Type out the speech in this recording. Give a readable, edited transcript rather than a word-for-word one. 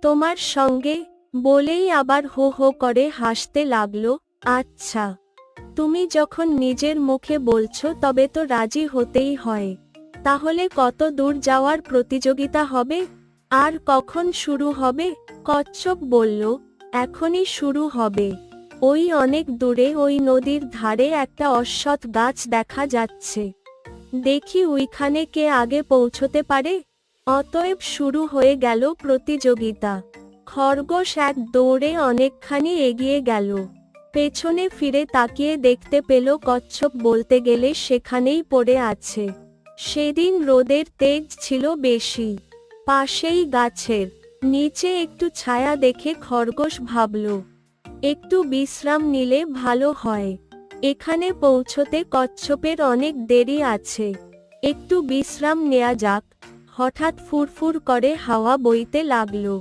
তোমার সঙ্গে, বলেই আবার হো হো করে হাসতে লাগলো। আচ্ছা, তুমি যখন নিজের মুখে বলছো তবে তো রাজি হতেই হয়। তাহলে কত দূর যাওয়ার প্রতিযোগিতা হবে? আর কখন শুরু হবে? কচ্ছপ বলল, এখনই শুরু হবে। ওই অনেক দূরে ওই নদীর ধারে একটা অশ্বত্থ গাছ দেখা যাচ্ছে। দেখি ওইখানে কে আগে পৌঁছতে পারে। অতএব শুরু হয়ে গেল প্রতিযোগিতা। খরগোশ এক দৌড়ে অনেকখানি এগিয়ে গেল। পেছনে ফিরে তাকিয়ে দেখতে পেল কচ্ছপ বলতে গেলে সেখানেই পড়ে আছে। সেদিন রোদের তেজ ছিল বেশি। পাশেই গাছের নিচে একটু ছায়া দেখে খরগোশ ভাবল, একটু বিশ্রাম নিলে ভালো হয়। এখানে পৌঁছতে কচ্ছপের অনেক দেরি আছে। একটু বিশ্রাম নেয়া যাক। হঠাৎ ফুরফুর করে হাওয়া বইতে লাগলো।